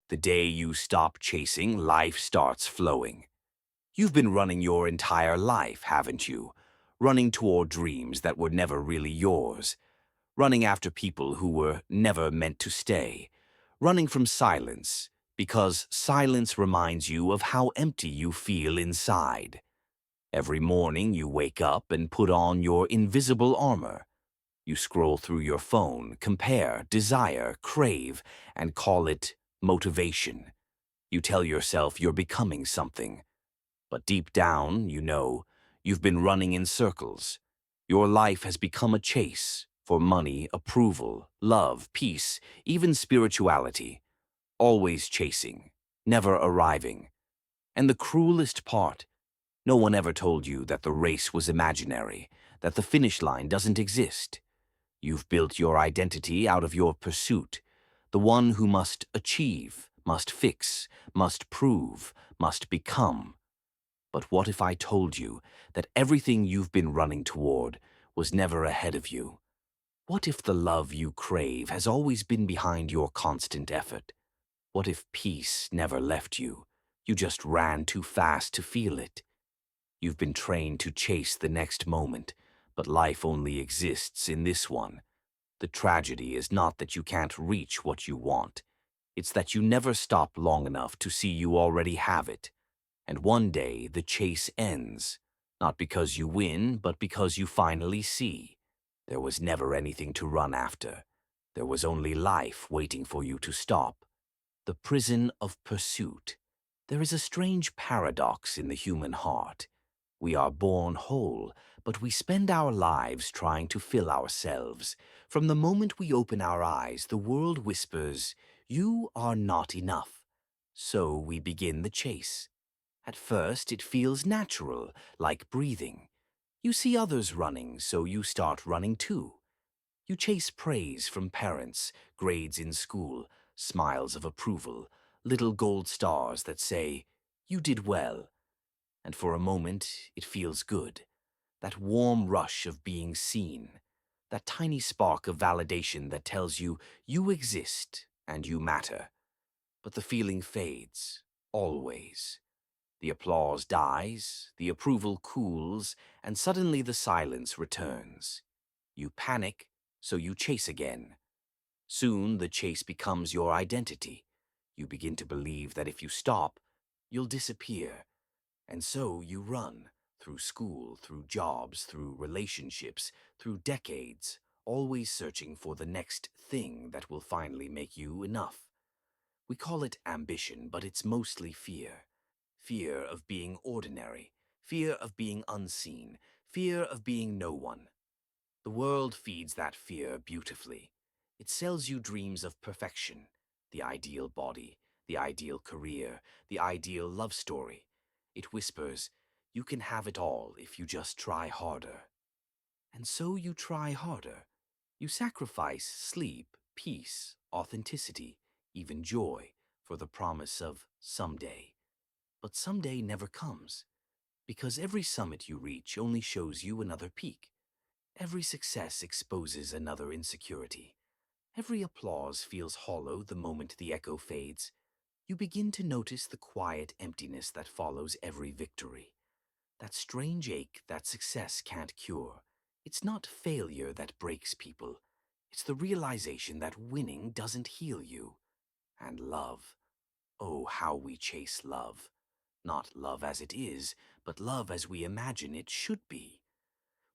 The day you stop chasing, life starts flowing. You've been running your entire life, haven't you? Running toward dreams that were never really yours. Running after people who were never meant to stay. Running from silence, because silence reminds you of how empty you feel inside. Every morning you wake up and put on your invisible armor. You scroll through your phone, compare, desire, crave, and call it motivation. You tell yourself you're becoming something. But deep down, you know, you've been running in circles. Your life has become a chase for money, approval, love, peace, even spirituality. Always chasing, never arriving. And the cruelest part, no one ever told you that the race was imaginary, that the finish line doesn't exist. You've built your identity out of your pursuit, the one who must achieve, must fix, must prove, must become. But what if I told you that everything you've been running toward was never ahead of you? What if the love you crave has always been behind your constant effort? What if peace never left you? You just ran too fast to feel it. You've been trained to chase the next moment, but life only exists in this one. The tragedy is not that you can't reach what you want. It's that you never stop long enough to see you already have it. And one day the chase ends, not because you win, but because you finally see. There was never anything to run after. There was only life waiting for you to stop. The prison of pursuit. There is a strange paradox in the human heart. We are born whole, but we spend our lives trying to fill ourselves. From the moment we open our eyes, the world whispers, "You are not enough." So we begin the chase. At first, it feels natural, like breathing. You see others running, so you start running too. You chase praise from parents, grades in school, smiles of approval, little gold stars that say, "You did well." And for a moment, it feels good. That warm rush of being seen. That tiny spark of validation that tells you you exist and you matter. But the feeling fades, always. The applause dies, the approval cools, and suddenly the silence returns. You panic, so you chase again. Soon the chase becomes your identity. You begin to believe that if you stop, you'll disappear. And so you run, through school, through jobs, through relationships, through decades, always searching for the next thing that will finally make you enough. We call it ambition, but it's mostly fear. Fear of being ordinary, fear of being unseen, fear of being no one. The world feeds that fear beautifully. It sells you dreams of perfection, the ideal body, the ideal career, the ideal love story. It whispers, you can have it all if you just try harder. And so you try harder. You sacrifice sleep, peace, authenticity, even joy, for the promise of someday. But someday never comes, because every summit you reach only shows you another peak. Every success exposes another insecurity. Every applause feels hollow the moment the echo fades. You begin to notice the quiet emptiness that follows every victory. That strange ache that success can't cure. It's not failure that breaks people. It's the realization that winning doesn't heal you. And love. Oh, how we chase love. Not love as it is, but love as we imagine it should be.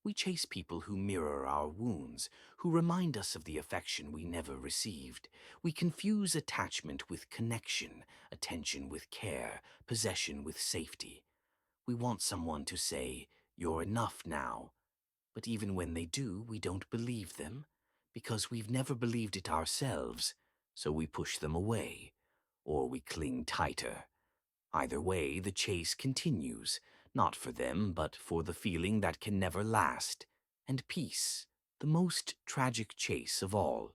We chase people who mirror our wounds, who remind us of the affection we never received. We confuse attachment with connection, attention with care, possession with safety. We want someone to say, "You're enough now." But even when they do, we don't believe them, because we've never believed it ourselves, so we push them away, or we cling tighter. Either way, the chase continues, not for them, but for the feeling that can never last. And peace, the most tragic chase of all.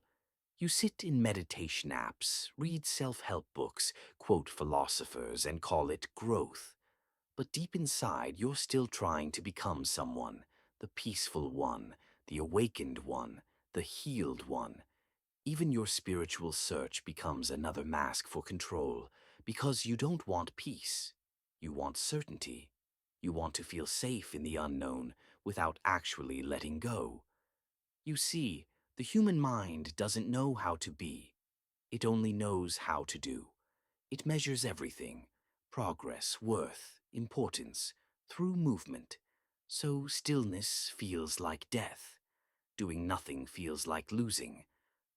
You sit in meditation apps, read self-help books, quote philosophers, and call it growth. But deep inside, you're still trying to become someone, the peaceful one, the awakened one, the healed one. Even your spiritual search becomes another mask for control, because you don't want peace. You want certainty. You want to feel safe in the unknown without actually letting go. You see, the human mind doesn't know how to be. It only knows how to do. It measures everything, progress, worth, importance, through movement. So stillness feels like death. Doing nothing feels like losing.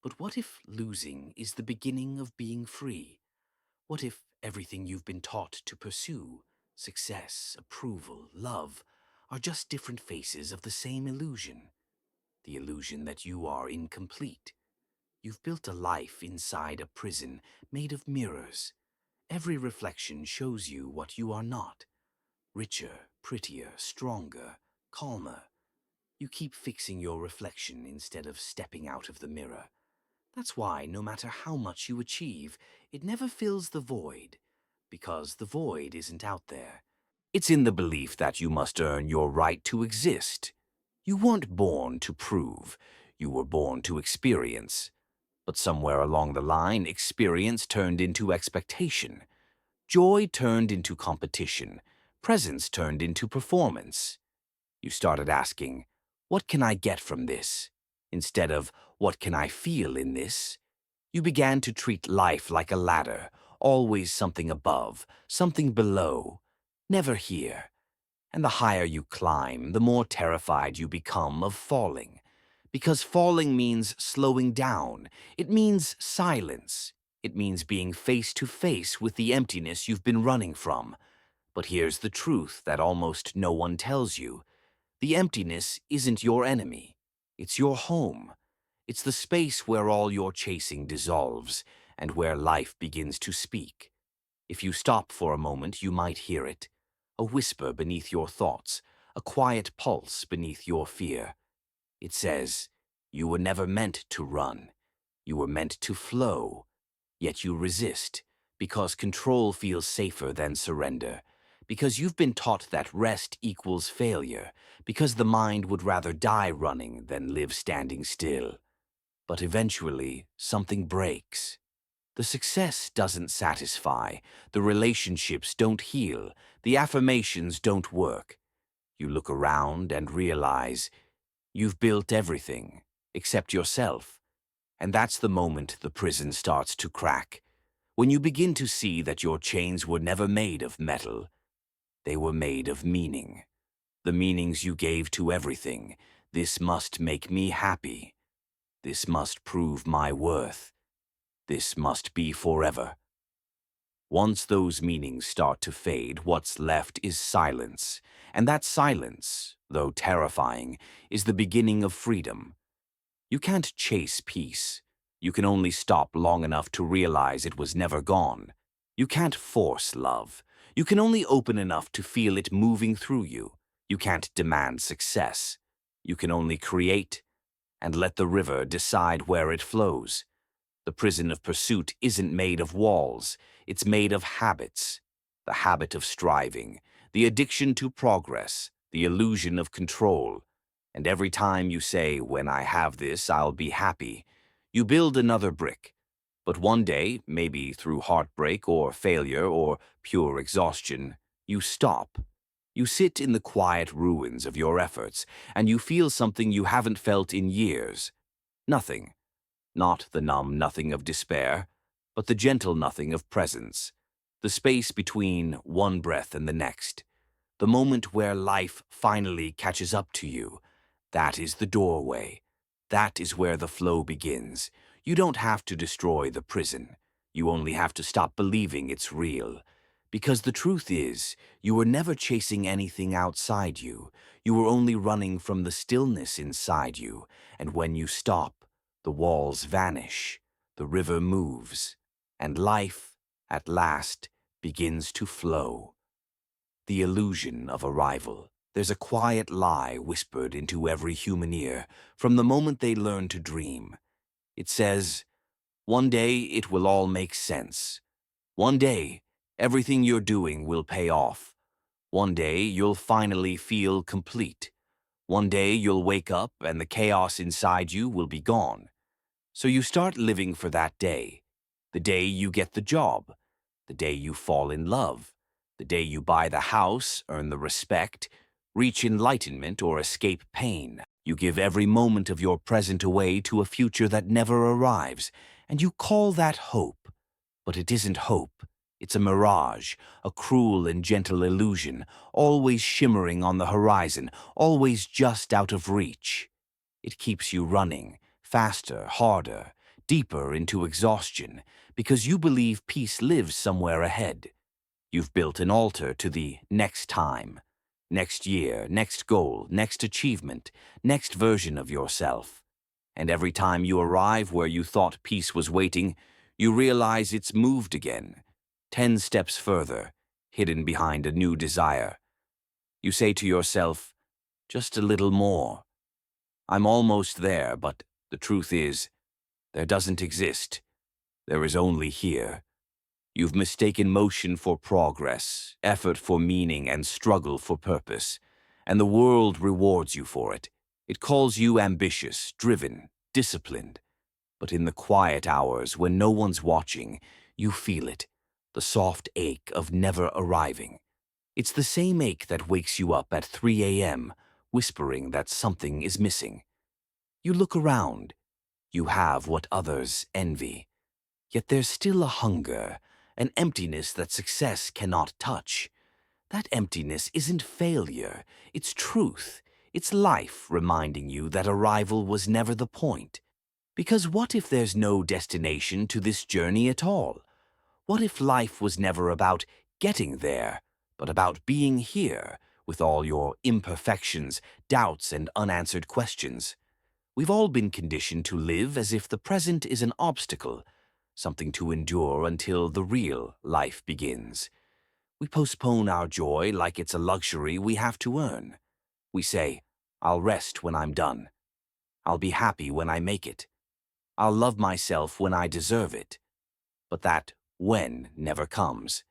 But what if losing is the beginning of being free? What if everything you've been taught to pursue, success, approval, love, are just different faces of the same illusion? The illusion that you are incomplete. You've built a life inside a prison made of mirrors. Every reflection shows you what you are not. Richer, prettier, stronger, calmer. You keep fixing your reflection instead of stepping out of the mirror. That's why, no matter how much you achieve, it never fills the void. Because the void isn't out there. It's in the belief that you must earn your right to exist. You weren't born to prove. You were born to experience. But somewhere along the line, experience turned into expectation. Joy turned into competition. Presence turned into performance. You started asking, what can I get from this? Instead of, what can I feel in this? You began to treat life like a ladder, always something above, something below, never here. And the higher you climb, the more terrified you become of falling. Because falling means slowing down. It means silence. It means being face to face with the emptiness you've been running from. But here's the truth that almost no one tells you. The emptiness isn't your enemy. It's your home. It's the space where all your chasing dissolves and where life begins to speak. If you stop for a moment, you might hear it. A whisper beneath your thoughts, a quiet pulse beneath your fear. It says, you were never meant to run. You were meant to flow. Yet you resist, because control feels safer than surrender. Because you've been taught that rest equals failure. Because the mind would rather die running than live standing still. But eventually, something breaks. The success doesn't satisfy. The relationships don't heal. The affirmations don't work. You look around and realize you've built everything, except yourself. And that's the moment the prison starts to crack. When you begin to see that your chains were never made of metal. They were made of meaning. The meanings you gave to everything. This must make me happy. This must prove my worth. This must be forever. Once those meanings start to fade, what's left is silence. And that silence, though terrifying, is the beginning of freedom. You can't chase peace. You can only stop long enough to realize it was never gone. You can't force love. You can only open enough to feel it moving through you. You can't demand success. You can only create and let the river decide where it flows. The prison of pursuit isn't made of walls. It's made of habits. The habit of striving, the addiction to progress, the illusion of control. And every time you say, when I have this, I'll be happy, you build another brick. But one day, maybe through heartbreak or failure or pure exhaustion, you stop. You sit in the quiet ruins of your efforts, and you feel something you haven't felt in years. Nothing. Not the numb nothing of despair, but the gentle nothing of presence. The space between one breath and the next. The moment where life finally catches up to you. That is the doorway. That is where the flow begins. You don't have to destroy the prison. You only have to stop believing it's real. Because the truth is, you were never chasing anything outside you. You were only running from the stillness inside you. And when you stop, the walls vanish, the river moves, and life, at last, begins to flow. The illusion of arrival. There's a quiet lie whispered into every human ear from the moment they learn to dream. It says, one day it will all make sense. One day, everything you're doing will pay off. One day, you'll finally feel complete. One day, you'll wake up and the chaos inside you will be gone. So you start living for that day, the day you get the job, the day you fall in love, the day you buy the house, earn the respect, reach enlightenment, or escape pain. You give every moment of your present away to a future that never arrives, and you call that hope. But it isn't hope. It's a mirage, a cruel and gentle illusion, always shimmering on the horizon, always just out of reach. It keeps you running, faster, harder, deeper into exhaustion, because you believe peace lives somewhere ahead. You've built an altar to the next time, next year, next goal, next achievement, next version of yourself. And every time you arrive where you thought peace was waiting, you realize it's moved again, 10 steps further, hidden behind a new desire. You say to yourself, just a little more. I'm almost there, but the truth is, there doesn't exist. There is only here. You've mistaken motion for progress, effort for meaning, and struggle for purpose, and the world rewards you for it. It calls you ambitious, driven, disciplined. But in the quiet hours when no one's watching, you feel it, the soft ache of never arriving. It's the same ache that wakes you up at 3 a.m., whispering that something is missing. You look around. You have what others envy. Yet there's still a hunger, an emptiness that success cannot touch. That emptiness isn't failure, it's truth. It's life reminding you that arrival was never the point. Because what if there's no destination to this journey at all? What if life was never about getting there, but about being here, with all your imperfections, doubts, and unanswered questions? We've all been conditioned to live as if the present is an obstacle, something to endure until the real life begins. We postpone our joy like it's a luxury we have to earn. We say, I'll rest when I'm done. I'll be happy when I make it. I'll love myself when I deserve it. But that when never comes.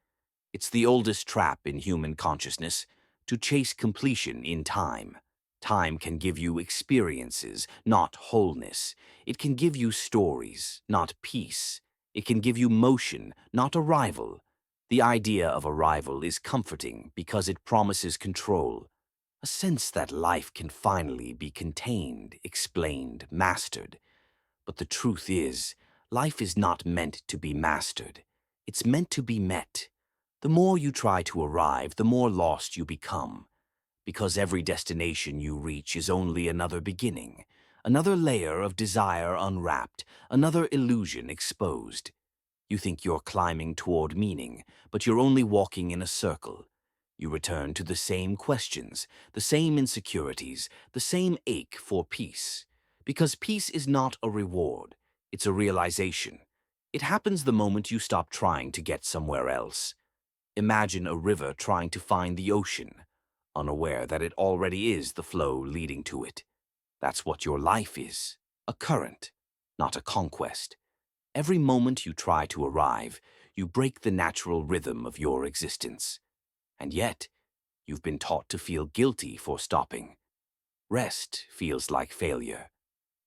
It's the oldest trap in human consciousness, to chase completion in time. Time can give you experiences, not wholeness. It can give you stories, not peace. It can give you motion, not arrival. The idea of arrival is comforting because it promises control, a sense that life can finally be contained, explained, mastered. But the truth is, life is not meant to be mastered. It's meant to be met. The more you try to arrive, the more lost you become. Because every destination you reach is only another beginning, another layer of desire unwrapped, another illusion exposed. You think you're climbing toward meaning, but you're only walking in a circle. You return to the same questions, the same insecurities, the same ache for peace. Because peace is not a reward, it's a realization. It happens the moment you stop trying to get somewhere else. Imagine a river trying to find the ocean, unaware that it already is the flow leading to it. That's what your life is, a current, not a conquest. Every moment you try to arrive, you break the natural rhythm of your existence. And yet, you've been taught to feel guilty for stopping. Rest feels like failure.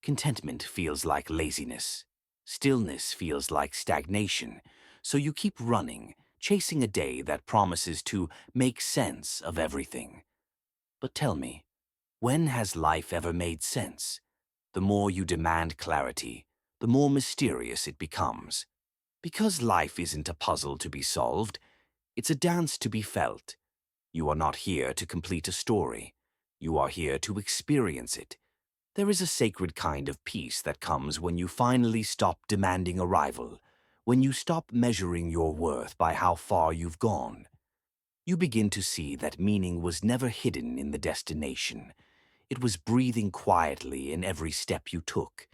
Contentment feels like laziness. Stillness feels like stagnation. So you keep running, chasing a day that promises to make sense of everything. But tell me, when has life ever made sense? The more you demand clarity, the more mysterious it becomes. Because life isn't a puzzle to be solved, it's a dance to be felt. You are not here to complete a story. You are here to experience it. There is a sacred kind of peace that comes when you finally stop demanding arrival, when you stop measuring your worth by how far you've gone. You begin to see that meaning was never hidden in the destination. It was breathing quietly in every step you took.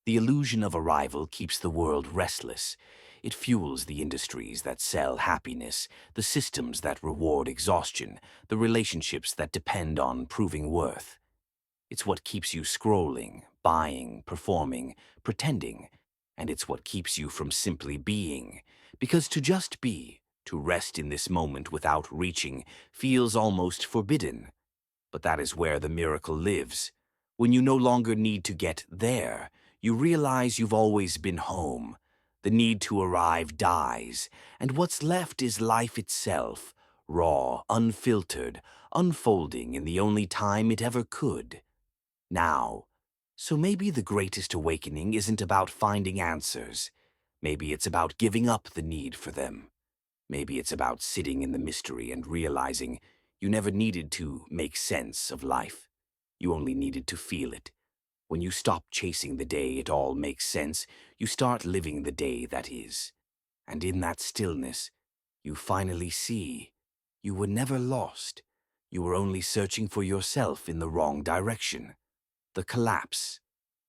The illusion of arrival keeps the world restless. It fuels the industries that sell happiness, the systems that reward exhaustion, the relationships that depend on proving worth. It's what keeps you scrolling, buying, performing, pretending, and it's what keeps you from simply being. Because to just be, to rest in this moment without reaching, feels almost forbidden. But that is where the miracle lives. When you no longer need to get there, You realize you've always been home. The need to arrive dies, and what's left is life itself, raw, unfiltered, unfolding in the only time it ever could. Now. So maybe the greatest awakening isn't about finding answers. Maybe it's about giving up the need for them. Maybe it's about sitting in the mystery and realizing you never needed to make sense of life. You only needed to feel it. When you stop chasing the day it all makes sense, you start living the day that is. And in that stillness, you finally see you were never lost. You were only searching for yourself in the wrong direction. The collapse.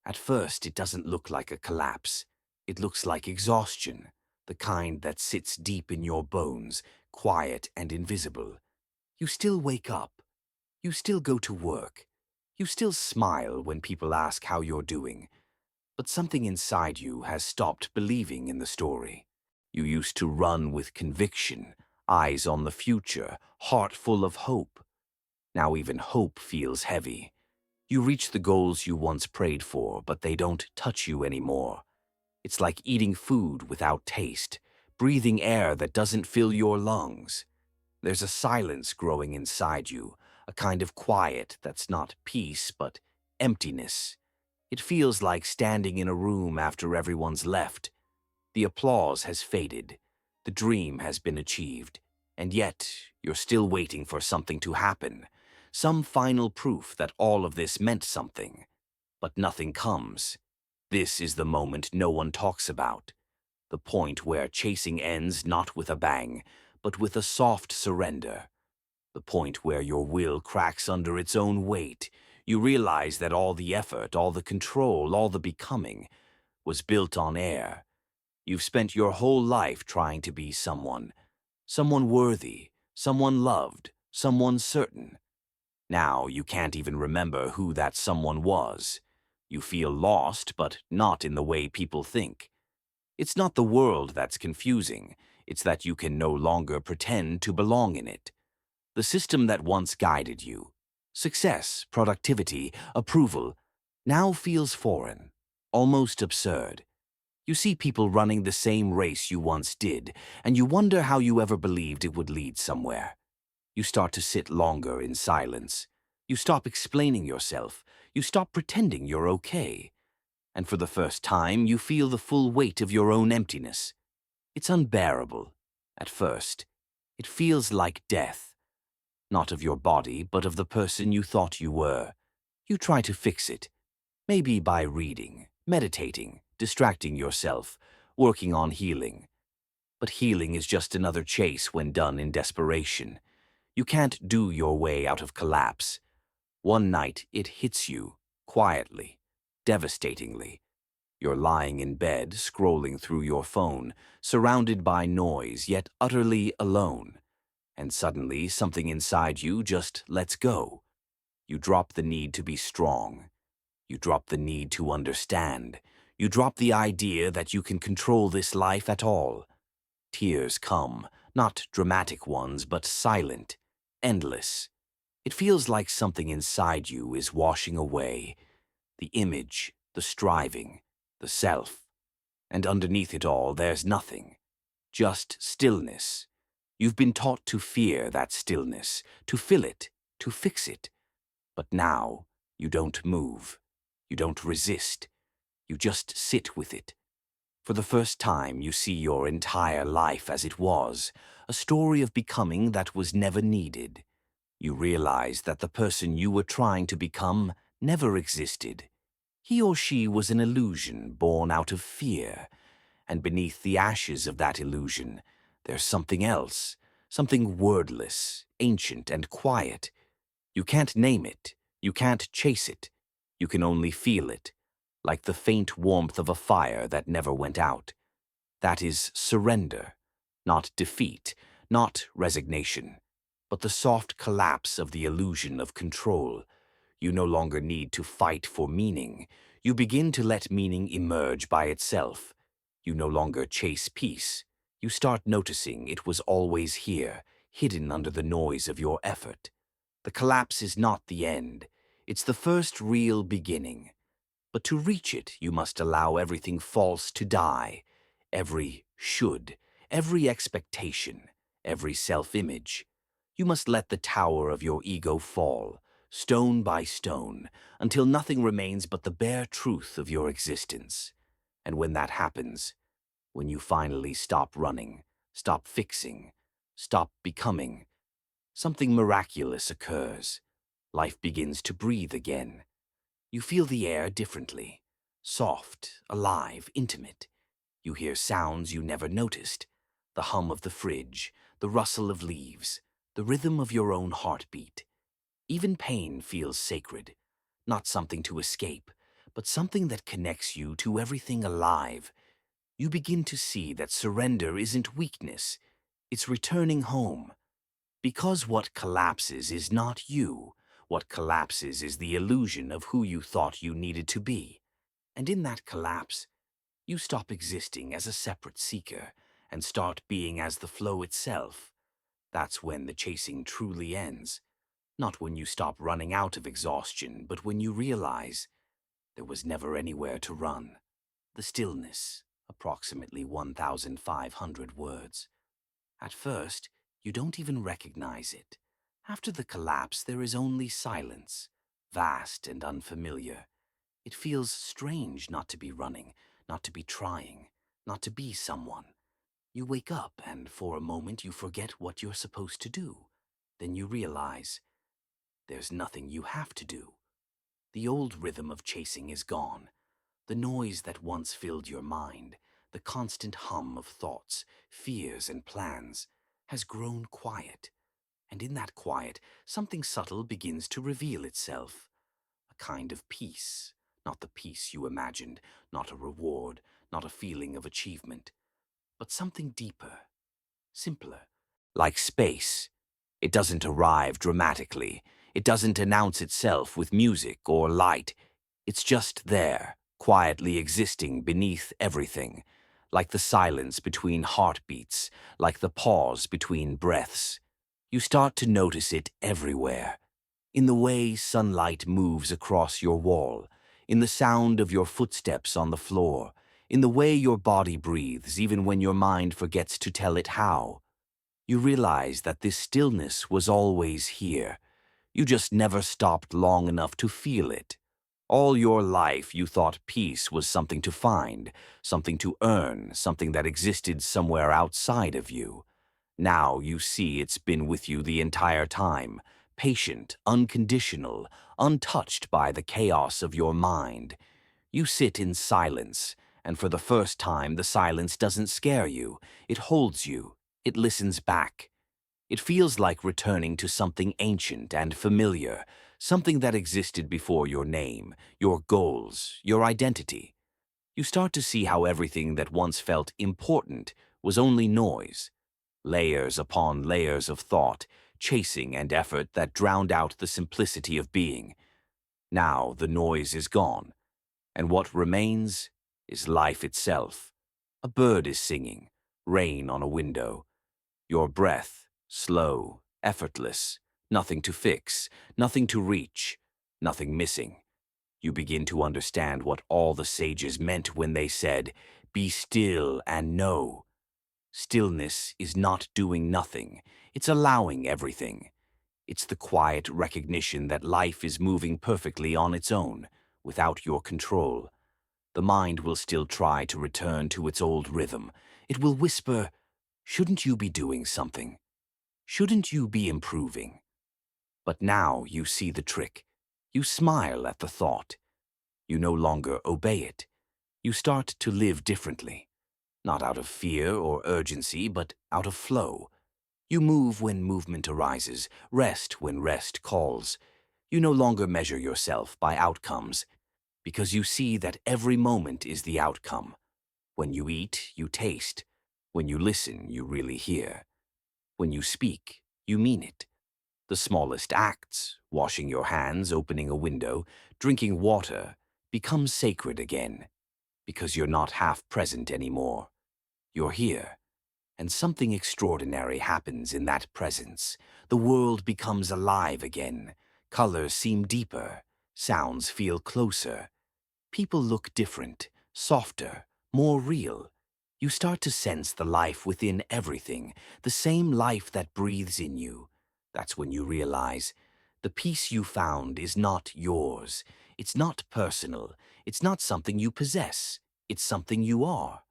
At first, it doesn't look like a collapse. It looks like exhaustion, the kind that sits deep in your bones, quiet and invisible. You still wake up. You still go to work. You still smile when people ask how you're doing. But something inside you has stopped believing in the story. You used to run with conviction, eyes on the future, heart full of hope. Now even hope feels heavy. You reach the goals you once prayed for, but they don't touch you anymore. It's like eating food without taste, breathing air that doesn't fill your lungs. There's a silence growing inside you, a kind of quiet that's not peace, but emptiness. It feels like standing in a room after everyone's left. The applause has faded. The dream has been achieved. And yet, you're still waiting for something to happen. Some final proof that all of this meant something. But nothing comes. This is the moment no one talks about. The point where chasing ends not with a bang, but with a soft surrender. The point where your will cracks under its own weight. You realize that all the effort, all the control, all the becoming was built on air. You've spent your whole life trying to be someone. Someone worthy, someone loved, someone certain. Now you can't even remember who that someone was. You feel lost, but not in the way people think. It's not the world that's confusing. It's that you can no longer pretend to belong in it. The system that once guided you, success, productivity, approval, now feels foreign, almost absurd. You see people running the same race you once did, and you wonder how you ever believed it would lead somewhere. You start to sit longer in silence. You stop explaining yourself. You stop pretending you're okay. And for the first time, you feel the full weight of your own emptiness. It's unbearable. At first, it feels like death. Not of your body, but of the person you thought you were. You try to fix it. Maybe by reading, meditating, distracting yourself, working on healing. But healing is just another chase when done in desperation. You can't do your way out of collapse. One night it hits you, quietly, devastatingly. You're lying in bed, scrolling through your phone, surrounded by noise, yet utterly alone. And suddenly something inside you just lets go. You drop the need to be strong. You drop the need to understand. You drop the idea that you can control this life at all. Tears come, not dramatic ones, but silent, endless. It feels like something inside you is washing away. The image, the striving, the self. And underneath it all, there's nothing. Just stillness. You've been taught to fear that stillness, to fill it, to fix it. But now, you don't move. You don't resist. You just sit with it. For the first time, you see your entire life as it was, a story of becoming that was never needed. You realize that the person you were trying to become never existed. He or she was an illusion born out of fear. And beneath the ashes of that illusion, there's something else, something wordless, ancient, and quiet. You can't name it. You can't chase it. You can only feel it, like the faint warmth of a fire that never went out. That is surrender, not defeat, not resignation, but the soft collapse of the illusion of control. You no longer need to fight for meaning. You begin to let meaning emerge by itself. You no longer chase peace. You start noticing it was always here, hidden under the noise of your effort. The collapse is not the end. It's the first real beginning. But to reach it, you must allow everything false to die. Every should, every expectation, every self-image. You must let the tower of your ego fall, stone by stone, until nothing remains but the bare truth of your existence. And when that happens, when you finally stop running, stop fixing, stop becoming, something miraculous occurs. Life begins to breathe again. You feel the air differently, soft, alive, intimate. You hear sounds you never noticed, the hum of the fridge, the rustle of leaves, the rhythm of your own heartbeat. Even pain feels sacred, not something to escape, but something that connects you to everything alive. You begin to see that surrender isn't weakness, it's returning home. Because what collapses is not you. What collapses is the illusion of who you thought you needed to be. And in that collapse, you stop existing as a separate seeker and start being as the flow itself. That's when the chasing truly ends. Not when you stop running out of exhaustion, but when you realize there was never anywhere to run. The stillness, approximately 1,500 words. At first, you don't even recognize it. After the collapse, there is only silence, vast and unfamiliar. It feels strange not to be running, not to be trying, not to be someone. You wake up and for a moment you forget what you're supposed to do. Then you realize there's nothing you have to do. The old rhythm of chasing is gone. The noise that once filled your mind, the constant hum of thoughts, fears, and plans, has grown quiet. And in that quiet, something subtle begins to reveal itself. A kind of peace, not the peace you imagined, not a reward, not a feeling of achievement, but something deeper, simpler. Like space, it doesn't arrive dramatically. It doesn't announce itself with music or light. It's just there, quietly existing beneath everything, like the silence between heartbeats, like the pause between breaths. You start to notice it everywhere, in the way sunlight moves across your wall, in the sound of your footsteps on the floor, in the way your body breathes even when your mind forgets to tell it how. You realize that this stillness was always here. You just never stopped long enough to feel it. All your life you thought peace was something to find, something to earn, something that existed somewhere outside of you. Now you see it's been with you the entire time, patient, unconditional, untouched by the chaos of your mind. You sit in silence, and for the first time the silence doesn't scare you. It holds you. It listens back. It feels like returning to something ancient and familiar, something that existed before your name, your goals, your identity. You start to see how everything that once felt important was only noise, layers upon layers of thought, chasing and effort that drowned out the simplicity of being. Now the noise is gone, and what remains is life itself. A bird is singing, rain on a window, your breath, slow, effortless, nothing to fix, nothing to reach, nothing missing. You begin to understand what all the sages meant when they said, "Be still and know." Stillness is not doing nothing, it's allowing everything. It's the quiet recognition that life is moving perfectly on its own, without your control. The mind will still try to return to its old rhythm. It will whisper, "Shouldn't you be doing something? Shouldn't you be improving?" But now you see the trick. You smile at the thought. You no longer obey it. You start to live differently. Not out of fear or urgency, but out of flow. You move when movement arises, rest when rest calls. You no longer measure yourself by outcomes, because you see that every moment is the outcome. When you eat, you taste. When you listen, you really hear. When you speak, you mean it. The smallest acts, washing your hands, opening a window, drinking water, become sacred again, because you're not half present anymore. You're here, and something extraordinary happens in that presence. The world becomes alive again. Colors seem deeper, sounds feel closer. People look different, softer, more real. You start to sense the life within everything, the same life that breathes in you. That's when you realize the peace you found is not yours. It's not personal. It's not something you possess. It's something you are.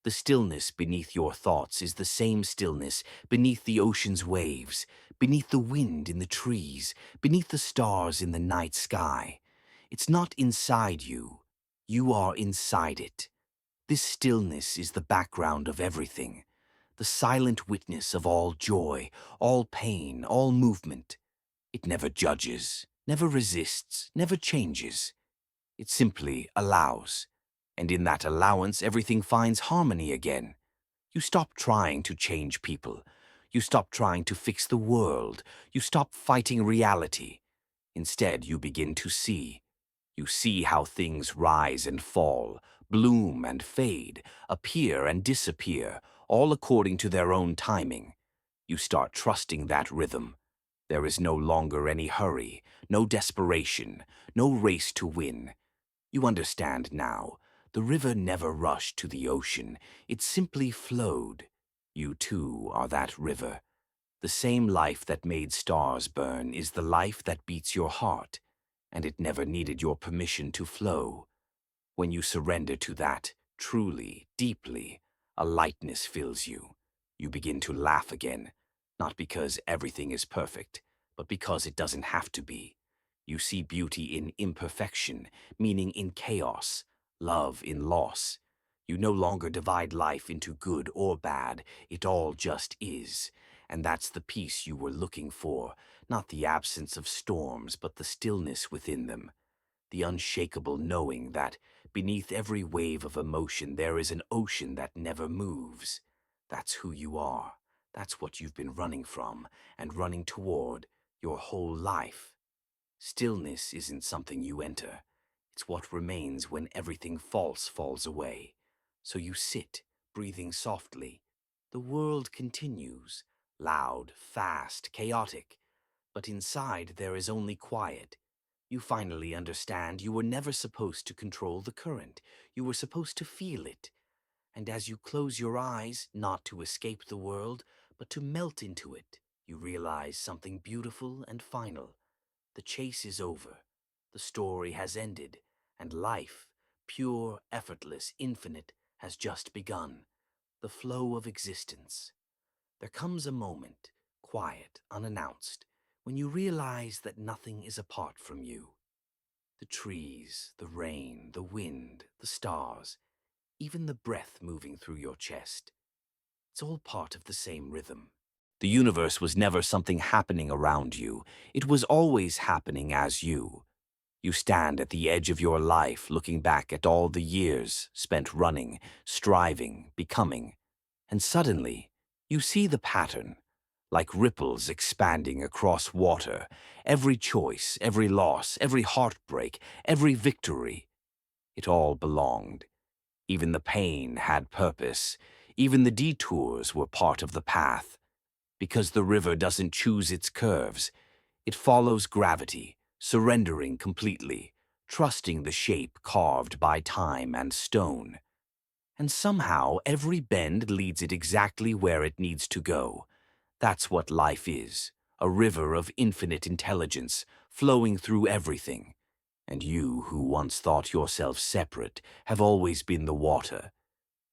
The stillness beneath your thoughts is the same stillness beneath the ocean's waves, beneath the wind in the trees, beneath the stars in the night sky. It's not inside you. You are inside it. This stillness is the background of everything, the silent witness of all joy, all pain, all movement. It never judges, never resists, never changes. It simply allows. And in that allowance, everything finds harmony again. You stop trying to change people. You stop trying to fix the world. You stop fighting reality. Instead, you begin to see. You see how things rise and fall, bloom and fade, appear and disappear, all according to their own timing. You start trusting that rhythm. There is no longer any hurry, no desperation, no race to win. You understand now. The river never rushed to the ocean. It simply flowed. You too are that river. The same life that made stars burn is the life that beats your heart, and it never needed your permission to flow. When you surrender to that, truly, deeply, a lightness fills you. You begin to laugh again, not because everything is perfect, but because it doesn't have to be. You see beauty in imperfection, meaning in chaos, love in loss. You no longer divide life into good or bad, it all just is. And that's the peace you were looking for, not the absence of storms, but the stillness within them. The unshakable knowing that beneath every wave of emotion there is an ocean that never moves. That's who you are. That's what you've been running from and running toward your whole life. Stillness isn't something you enter. It's what remains when everything false falls away. So you sit, breathing softly. The world continues, loud, fast, chaotic. But inside there is only quiet. You finally understand you were never supposed to control the current. You were supposed to feel it. And as you close your eyes, not to escape the world, but to melt into it, you realize something beautiful and final. The chase is over. The story has ended. And life, pure, effortless, infinite, has just begun. The flow of existence. There comes a moment, quiet, unannounced, when you realize that nothing is apart from you. The trees, the rain, the wind, the stars, even the breath moving through your chest. It's all part of the same rhythm. The universe was never something happening around you. It was always happening as you. You stand at the edge of your life, looking back at all the years spent running, striving, becoming. And suddenly, you see the pattern, like ripples expanding across water. Every choice, every loss, every heartbreak, every victory. It all belonged. Even the pain had purpose. Even the detours were part of the path. Because the river doesn't choose its curves. It follows gravity, surrendering completely, trusting the shape carved by time and stone. And somehow every bend leads it exactly where it needs to go. That's what life is, a river of infinite intelligence flowing through everything. And you, who once thought yourself separate, have always been the water.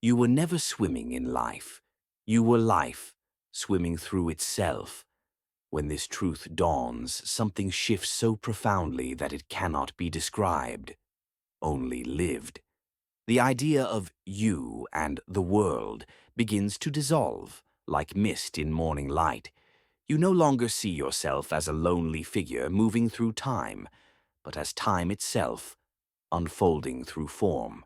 You were never swimming in life. You were life, swimming through itself. When this truth dawns, something shifts so profoundly that it cannot be described, only lived. The idea of you and the world begins to dissolve, like mist in morning light. You no longer see yourself as a lonely figure moving through time, but as time itself, unfolding through form.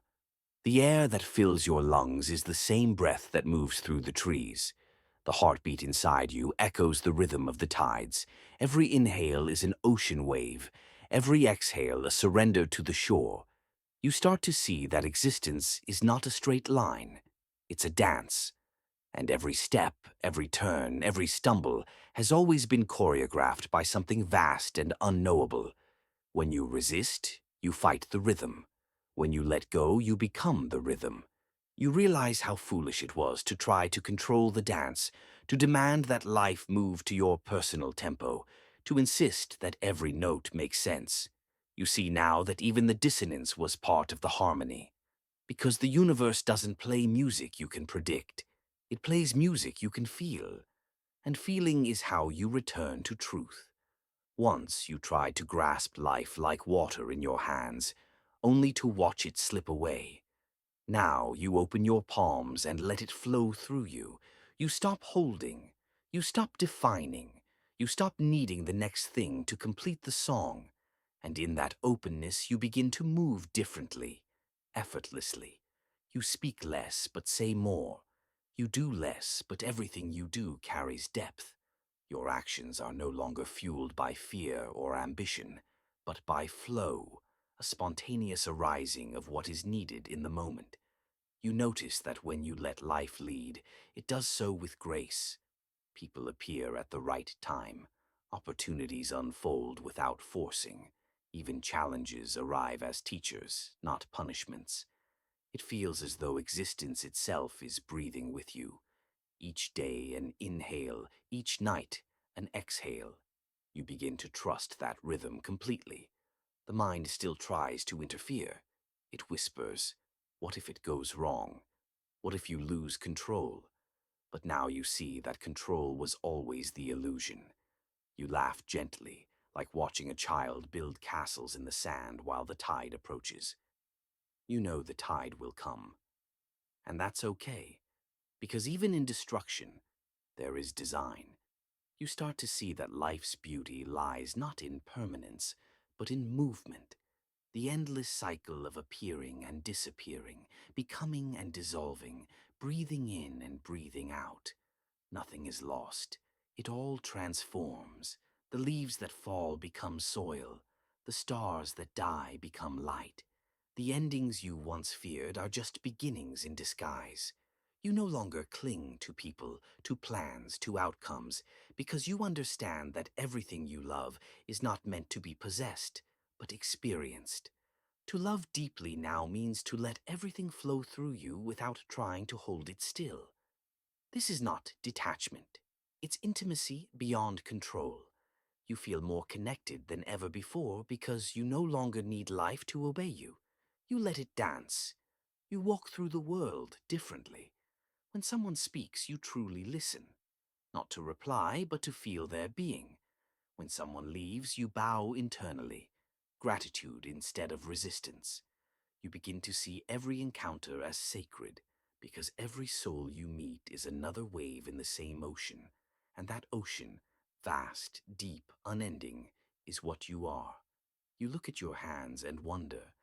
The air that fills your lungs is the same breath that moves through the trees. The heartbeat inside you echoes the rhythm of the tides. Every inhale is an ocean wave, every exhale a surrender to the shore. You start to see that existence is not a straight line. It's a dance. And every step, every turn, every stumble has always been choreographed by something vast and unknowable. When you resist, you fight the rhythm. When you let go, you become the rhythm. You realize how foolish it was to try to control the dance, to demand that life move to your personal tempo, to insist that every note makes sense. You see now that even the dissonance was part of the harmony. Because the universe doesn't play music you can predict. It plays music you can feel. And feeling is how you return to truth. Once you tried to grasp life like water in your hands, only to watch it slip away. Now you open your palms and let it flow through you. You stop holding. You stop defining. You stop needing the next thing to complete the song. And in that openness you begin to move differently, effortlessly. You speak less but say more. You do less, but everything you do carries depth. Your actions are no longer fueled by fear or ambition, but by flow, a spontaneous arising of what is needed in the moment. You notice that when you let life lead, it does so with grace. People appear at the right time. Opportunities unfold without forcing. Even challenges arrive as teachers, not punishments. It feels as though existence itself is breathing with you. Each day an inhale, each night an exhale. You begin to trust that rhythm completely. The mind still tries to interfere. It whispers, "What if it goes wrong? What if you lose control?" But now you see that control was always the illusion. You laugh gently, like watching a child build castles in the sand while the tide approaches. You know the tide will come. And that's okay, because even in destruction, there is design. You start to see that life's beauty lies not in permanence, but in movement. The endless cycle of appearing and disappearing, becoming and dissolving, breathing in and breathing out. Nothing is lost. It all transforms. The leaves that fall become soil. The stars that die become light. The endings you once feared are just beginnings in disguise. You no longer cling to people, to plans, to outcomes, because you understand that everything you love is not meant to be possessed, but experienced. To love deeply now means to let everything flow through you without trying to hold it still. This is not detachment. It's intimacy beyond control. You feel more connected than ever before because you no longer need life to obey you. You let it dance. You walk through the world differently. When someone speaks, you truly listen. Not to reply, but to feel their being. When someone leaves, you bow internally. Gratitude instead of resistance. You begin to see every encounter as sacred, because every soul you meet is another wave in the same ocean, and that ocean, vast, deep, unending, is what you are. You look at your hands and wonder,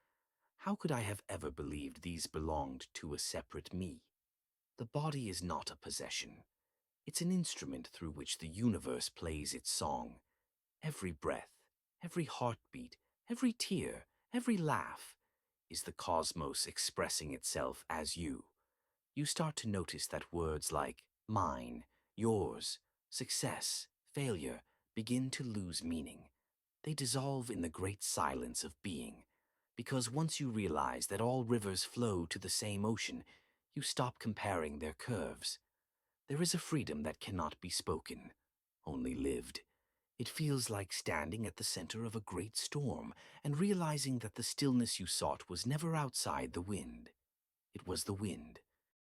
how could I have ever believed these belonged to a separate me? The body is not a possession. It's an instrument through which the universe plays its song. Every breath, every heartbeat, every tear, every laugh is the cosmos expressing itself as you. You start to notice that words like mine, yours, success, failure begin to lose meaning. They dissolve in the great silence of being. Because once you realize that all rivers flow to the same ocean, you stop comparing their curves. There is a freedom that cannot be spoken, only lived. It feels like standing at the center of a great storm and realizing that the stillness you sought was never outside the wind. It was the wind.